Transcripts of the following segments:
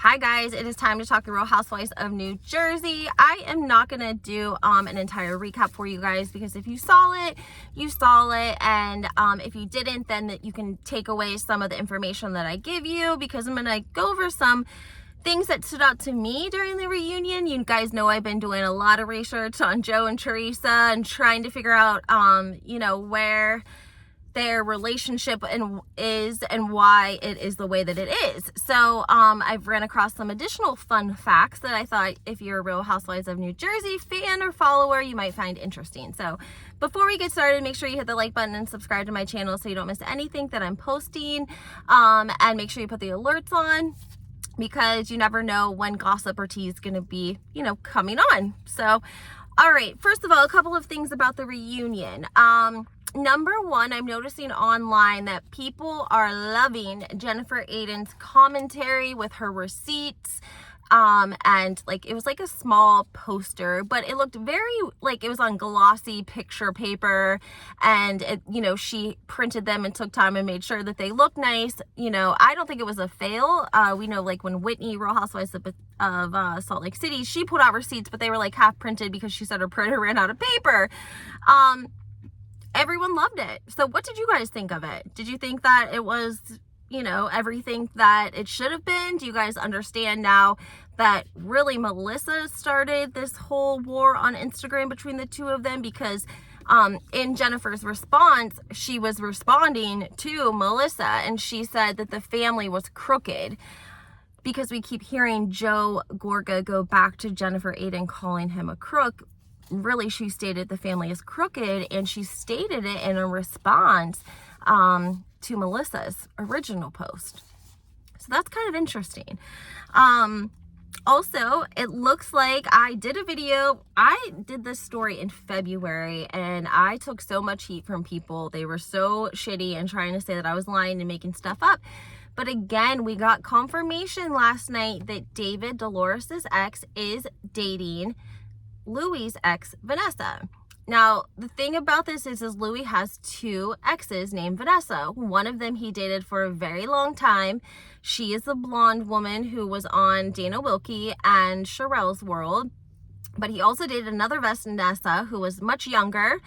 Hi guys, it is time to talk the Real Housewives of New Jersey. I am not going to do an entire recap for you guys because if you saw it, you saw it. And if you didn't, then you can take away some of the information that I give you because I'm going to go over some things that stood out to me during the reunion. You guys know I've been doing a lot of research on Joe and Teresa and trying to figure out, where their relationship is and why it is the way that it is. So I've ran across some additional fun facts that I thought if you're a Real Housewives of New Jersey fan or follower, you might find interesting. So before we get started, make sure you hit the like button and subscribe to my channel so you don't miss anything that I'm posting, and make sure you put the alerts on because you never know when gossip or tea is going to be, coming on. So, all right, first of all, a couple of things about the reunion. Number one, I'm noticing online that people are loving Jennifer Aydin's commentary with her receipts. And like, it was like a small poster, but it looked very like it was on glossy picture paper and it, she printed them and took time and made sure that they looked nice. I don't think it was a fail. We know like when Whitney, Real Housewives of Salt Lake City, she put out receipts, but they were like half printed because she said her printer ran out of paper. Everyone loved it. So what did you guys think of it? Did you think that it was, everything that it should have been? Do you guys understand now that really Melissa started this whole war on Instagram between the two of them? Because in Jennifer's response, she was responding to Melissa and she said that the family was crooked because we keep hearing Joe Gorga go back to Jennifer Aydin calling him a crook. Really, she stated the family is crooked, and she stated it in a response to Melissa's original post. So that's kind of interesting. Also, it looks like I did a video. I did this story in February, and I took so much heat from people. They were so shitty and trying to say that I was lying and making stuff up. But again, we got confirmation last night that David, Dolores' ex, is dating Louis' ex, Vanessa. Now, the thing about this is Louis has two exes named Vanessa. One of them he dated for a very long time. She is the blonde woman who was on Dana Wilkie and Sherelle's World. But he also dated another Vanessa who was much younger.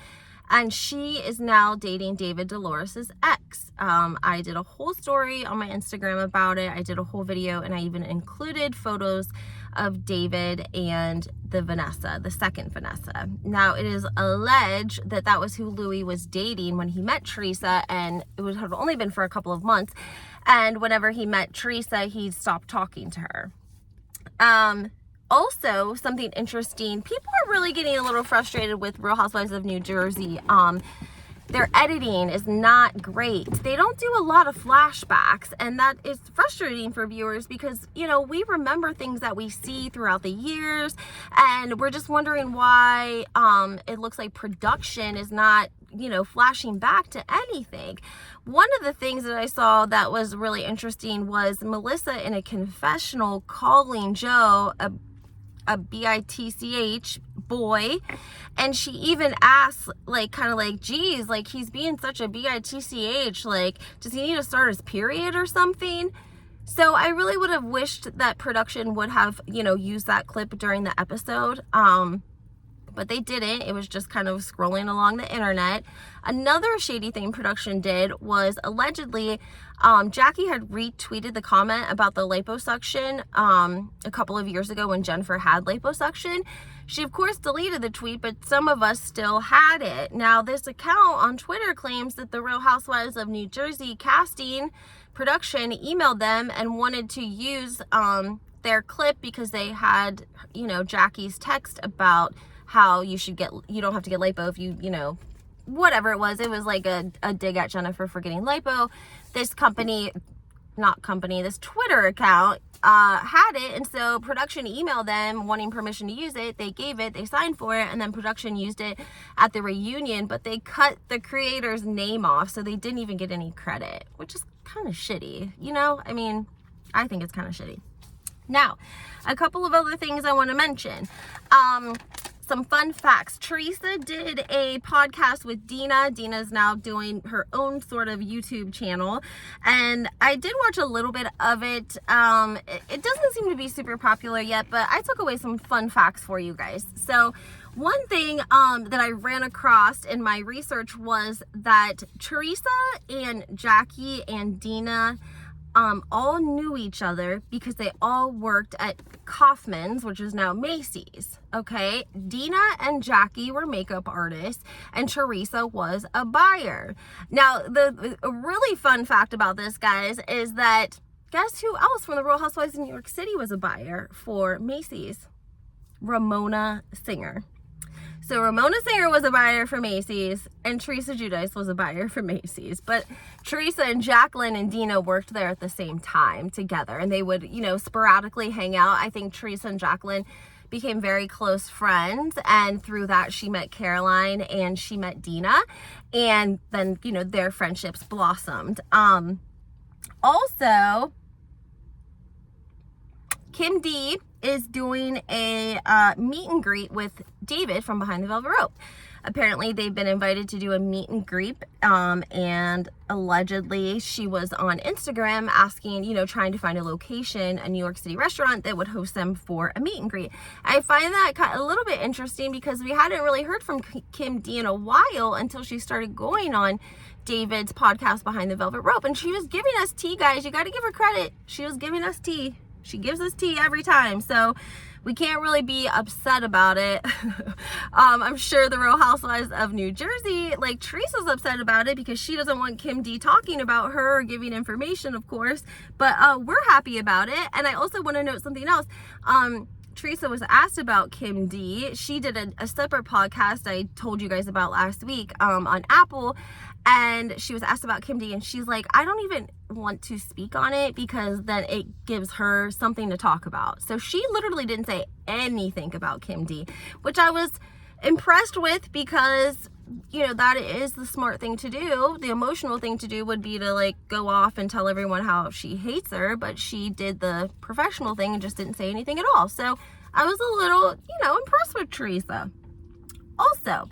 And she is now dating David, Dolores' ex. I did a whole story on my Instagram about it. I did a whole video and I even included photos of David and the second Vanessa. Now, it is alleged that that was who Louis was dating when he met Teresa, and it would have only been for a couple of months. And whenever he met Teresa, he stopped talking to her. Also, something interesting, people are really getting a little frustrated with Real Housewives of New Jersey. Their editing is not great. They don't do a lot of flashbacks, and that is frustrating for viewers because, we remember things that we see throughout the years, and we're just wondering why it looks like production is not, flashing back to anything. One of the things that I saw that was really interesting was Melissa in a confessional calling Joe a bitch boy, and she even asked geez, like he's being such a bitch, like does he need to start his period or something? So I really would have wished that production would have used that clip during the episode, but they didn't. It was just kind of scrolling along the internet. Another shady thing production did was allegedly Jackie had retweeted the comment about the liposuction a couple of years ago when Jennifer had liposuction. She, of course, deleted the tweet, but some of us still had it. Now, this account on Twitter claims that the Real Housewives of New Jersey casting production emailed them and wanted to use their clip because they had, Jackie's text about how you don't have to get lipo if you, whatever it was. It was like a dig at Jennifer for getting lipo. This this Twitter account had it, and so production emailed them wanting permission to use it. They gave it, they signed for it, and then production used it at the reunion, but they cut the creator's name off, so they didn't even get any credit, which is kind of shitty, I think it's kind of shitty. Now, a couple of other things I want to mention. some fun facts. Teresa did a podcast with Dina. Dina's now doing her own sort of YouTube channel, and I did watch a little bit of it. It doesn't seem to be super popular yet, but I took away some fun facts for you guys. So one thing that I ran across in my research was that Teresa and Jackie and Dina all knew each other because they all worked at Kaufman's, which is now Macy's. Okay, Dina and Jackie were makeup artists and Teresa was a buyer. Now, the really fun fact about this, guys, is that guess who else from the Real Housewives of New York City was a buyer for Macy's? Ramona Singer. So Ramona Singer was a buyer for Macy's, and Teresa Giudice was a buyer for Macy's. But Teresa and Jacqueline and Dina worked there at the same time together, and they would, you know, sporadically hang out. I think Teresa and Jacqueline became very close friends, and through that she met Caroline and she met Dina, and then, you know, their friendships blossomed. Also, Kim D is doing a meet and greet with David from Behind the Velvet Rope. Apparently they've been invited to do a meet and greet, and allegedly she was on Instagram asking, you know, trying to find a location, a New York City restaurant that would host them for a meet and greet. I find that a little bit interesting because we hadn't really heard from Kim D in a while until she started going on David's podcast Behind the Velvet Rope, and she was giving us tea, guys. You got to give her credit. She was giving us tea. She gives us tea every time, so we can't really be upset about it. I'm sure the Real Housewives of New Jersey, like Teresa's upset about it because she doesn't want Kim D talking about her or giving information, of course, but we're happy about it. And I also want to note something else. Teresa was asked about Kim D. She did a separate podcast I told you guys about last week on Apple, and she was asked about Kim D, and she's like, I don't even want to speak on it because then it gives her something to talk about. So she literally didn't say anything about Kim D, which I was impressed with because, you know, that is the smart thing to do. The emotional thing to do would be to like go off and tell everyone how she hates her, but she did the professional thing and just didn't say anything at all. So I was a little, you know, impressed with Teresa. Also,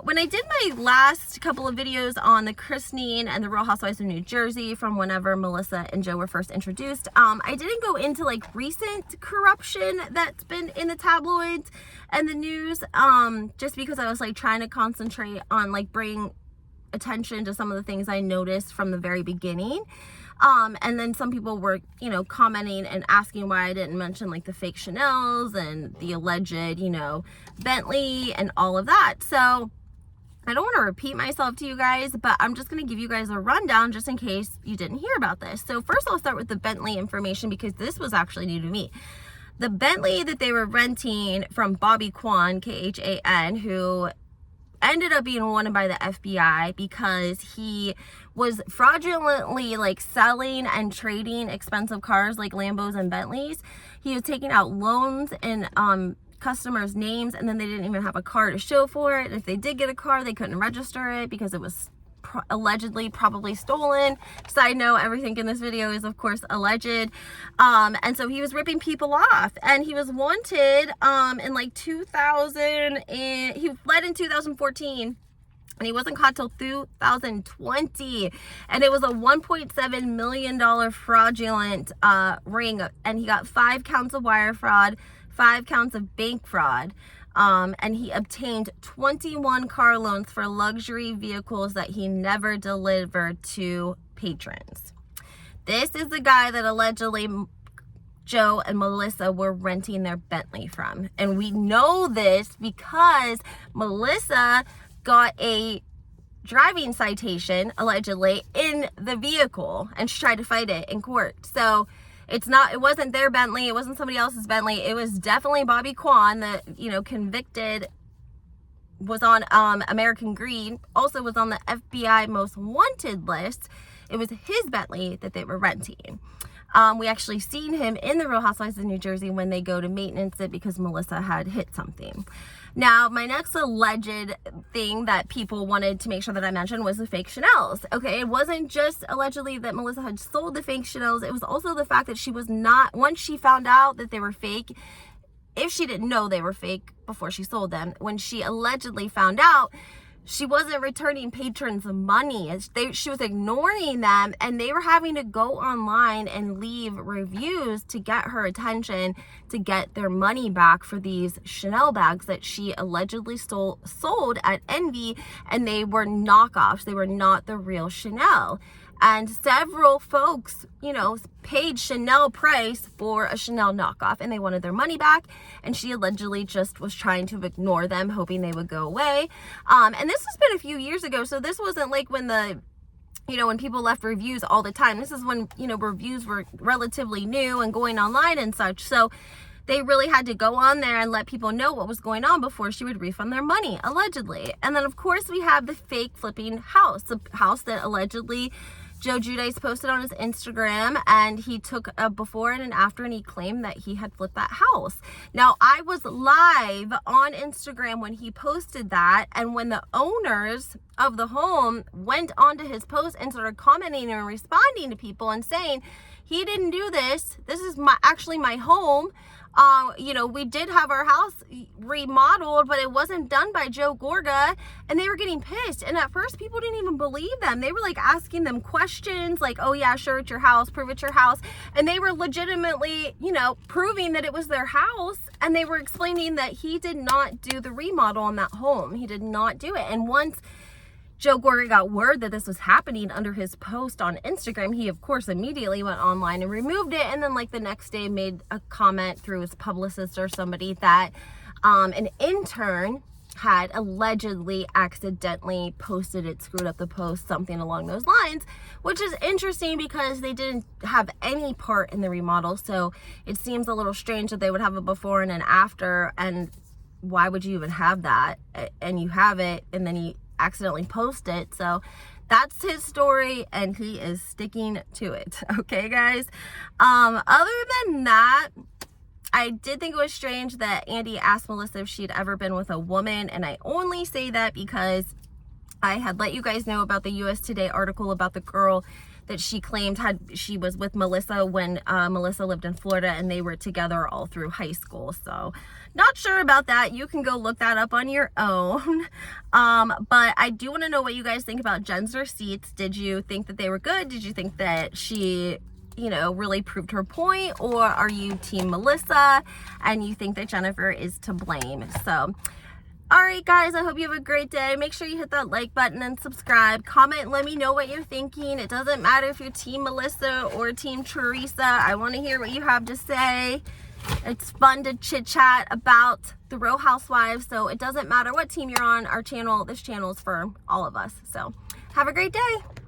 when I did my last couple of videos on the christening and the Real Housewives of New Jersey from whenever Melissa and Joe were first introduced, I didn't go into like recent corruption that's been in the tabloids and the news, just because I was like trying to concentrate on like bring attention to some of the things I noticed from the very beginning. And then some people were, you know, commenting and asking why I didn't mention like the fake Chanels and the alleged, you know, Bentley and all of that. So I don't want to repeat myself to you guys, but I'm just going to give you guys a rundown just in case you didn't hear about this. So first I'll start with the Bentley information because this was actually new to me. The Bentley that they were renting from Bobby Kwan, Khan, who ended up being wanted by the FBI because he was fraudulently like selling and trading expensive cars like Lambos and Bentleys. He was taking out loans in customers' names, and then they didn't even have a car to show for it. And if they did get a car, they couldn't register it because it was allegedly probably stolen. Side note, everything in this video is of course alleged. And so he was ripping people off, and he was wanted in like 2000, and he fled in 2014, and he wasn't caught till 2020, and it was a $1.7 million fraudulent ring, and he got 5 counts of wire fraud, 5 counts of bank fraud. And he obtained 21 car loans for luxury vehicles that he never delivered to patrons. This is the guy that allegedly Joe and Melissa were renting their Bentley from. And we know this because Melissa got a driving citation, allegedly, in the vehicle, and she tried to fight it in court. So it wasn't their Bentley, it wasn't somebody else's Bentley, it was definitely Bobby Kwan, that, you know, convicted, was on American Greed, also was on the FBI most wanted list. It was his Bentley that they were renting. We actually seen him in the Real Housewives of New Jersey when they go to maintenance it because Melissa had hit something. Now, my next alleged thing that people wanted to make sure that I mentioned was the fake Chanels. Okay, it wasn't just allegedly that Melissa had sold the fake Chanels, it was also the fact that she was not, once she found out that they were fake, if she didn't know they were fake before she sold them, when she allegedly found out, she wasn't returning patrons money. She was ignoring them, and they were having to go online and leave reviews to get her attention, to get their money back for these Chanel bags that she allegedly sold at Envy, and they were knockoffs. They were not the real Chanel. And several folks, you know, paid Chanel price for a Chanel knockoff, and they wanted their money back. And she allegedly just was trying to ignore them, hoping they would go away. And this has been a few years ago. So this wasn't like when when people left reviews all the time. This is when, reviews were relatively new and going online and such. So they really had to go on there and let people know what was going on before she would refund their money, allegedly. And then, of course, we have the fake flipping house, the house that allegedly Joe Giudice posted on his Instagram, and he took a before and an after, and he claimed that he had flipped that house. Now, I was live on Instagram when he posted that, and when the owners of the home went onto his post and started commenting and responding to people and saying, he didn't do this. This is actually my home. We did have our house remodeled, but it wasn't done by Joe Gorga, and they were getting pissed. And at first, people didn't even believe them. They were like asking them questions like, oh yeah, sure, it's your house, prove it's your house. And they were legitimately, proving that it was their house. And they were explaining that he did not do the remodel on that home. He did not do it. And once Joe Gorga got word that this was happening under his post on Instagram, he of course immediately went online and removed it, and then like the next day made a comment through his publicist or somebody that an intern had allegedly accidentally posted it, screwed up the post, something along those lines, which is interesting because they didn't have any part in the remodel. So it seems a little strange that they would have a before and an after, and why would you even have that? And you have it, and then you accidentally post it. So that's his story, and he is sticking to it. Okay, guys. Other than that, I did think it was strange that Andy asked Melissa if she'd ever been with a woman, and I only say that because I had let you guys know about the US Today article about the girl that she claimed she was with Melissa when Melissa lived in Florida, and they were together all through high school. So not sure about that. You can go look that up on your own. But I do want to know what you guys think about Jen's receipts. Did you think that they were good? Did you think that she really proved her point? Or are you team Melissa and you think that Jennifer is to blame? So all right, guys, I hope you have a great day. Make sure you hit that like button and subscribe. Comment, let me know what you're thinking. It doesn't matter if you're team Melissa or team Teresa. I want to hear what you have to say. It's fun to chit chat about the Real Housewives. So it doesn't matter what team you're on. This channel is for all of us. So have a great day.